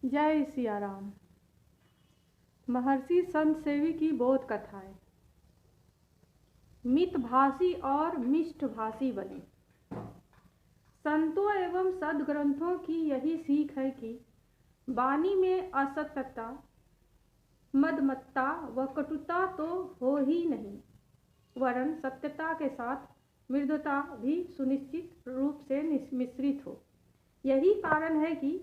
जय सिया राम। महर्षि संत सेवी की बोध कथाएं। मितभाषी और मिष्टभाषी बने। संतों एवं सद्ग्रंथों की यही सीख है कि वाणी में असत्यता, मदमत्ता व कटुता तो हो ही नहीं, वरन सत्यता के साथ मृदुता भी सुनिश्चित रूप से मिश्रित हो। यही कारण है कि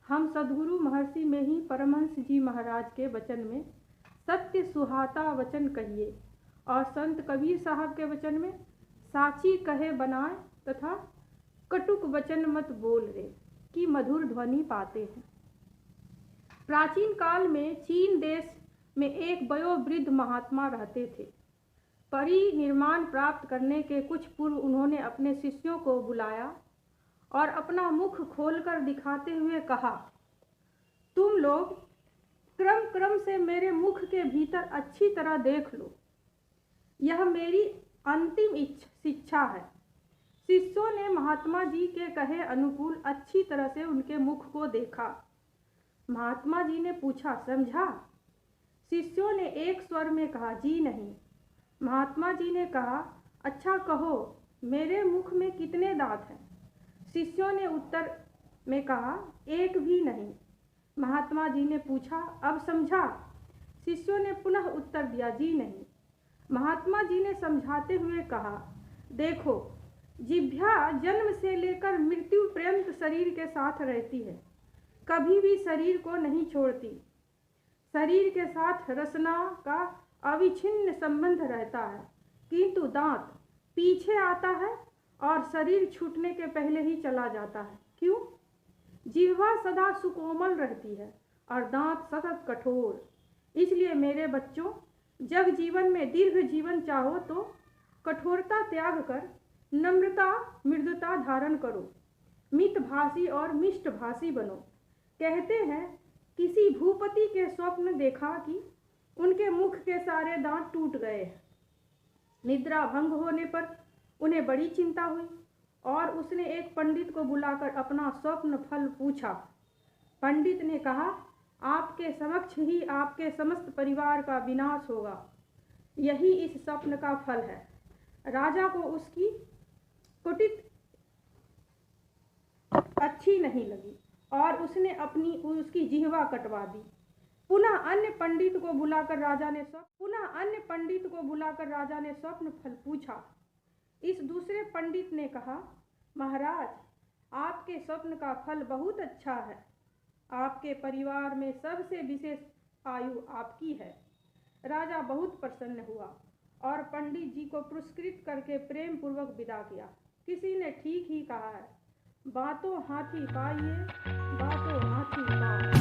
हम सद्गुरु महर्षि में ही परमहंस जी महाराज के वचन में सत्य सुहाता वचन कहिए और संत कबीर साहब के वचन में साची कहे बनाए तथा कटुक वचन मत बोल रे की मधुर ध्वनि पाते हैं। प्राचीन काल में चीन देश में एक वयोवृद्ध महात्मा रहते थे। परिनिर्वाण प्राप्त करने के कुछ पूर्व उन्होंने अपने शिष्यों को बुलाया और अपना मुख खोलकर दिखाते हुए कहा, तुम लोग क्रम क्रम से मेरे मुख के भीतर अच्छी तरह देख लो, यह मेरी अंतिम शिक्षा है। शिष्यों ने महात्मा जी के कहे अनुकूल अच्छी तरह से उनके मुख को देखा। महात्मा जी ने पूछा, समझा? शिष्यों ने एक स्वर में कहा, जी नहीं। महात्मा जी ने कहा, अच्छा कहो, मेरे मुख में कितने दांत हैं? शिष्यों ने उत्तर में कहा, एक भी नहीं। महात्मा जी ने पूछा, अब समझा? शिष्यों ने पुनः उत्तर दिया, जी नहीं। महात्मा जी ने समझाते हुए कहा, देखो, जिह्वा जन्म से लेकर मृत्यु पर्यंत शरीर के साथ रहती है, कभी भी शरीर को नहीं छोड़ती। शरीर के साथ रसना का अविच्छिन्न संबंध रहता है, किंतु दांत पीछे आता है और शरीर छूटने के पहले ही चला जाता है। क्यों? जिह्वा सदा सुकोमल रहती है और दांत सतत कठोर। इसलिए मेरे बच्चों, जब जीवन में दीर्घ जीवन चाहो तो कठोरता त्याग कर नम्रता मृदुता धारण करो, मितभाषी और मिष्टभाषी बनो। कहते हैं, किसी भूपति के स्वप्न देखा कि उनके मुख के सारे दांत टूट गए। निद्रा भंग होने पर उन्हें बड़ी चिंता हुई और उसने एक पंडित को बुलाकर अपना स्वप्न फल पूछा। पंडित ने कहा, आपके समक्ष ही आपके समस्त परिवार का विनाश होगा, यही इस स्वप्न का फल है। राजा को उसकी कुटित अच्छी नहीं लगी और उसने उसकी जिह्वा कटवा दी। पुनः अन्य पंडित को बुलाकर राजा ने स्वप्न फल पूछा। इस दूसरे पंडित ने कहा, महाराज, आपके स्वप्न का फल बहुत अच्छा है, आपके परिवार में सबसे विशेष आयु आपकी है। राजा बहुत प्रसन्न हुआ और पंडित जी को पुरस्कृत करके प्रेम पूर्वक विदा किया। किसी ने ठीक ही कहा है, बातों हाथी पाइए, बातों हाथी पाओ।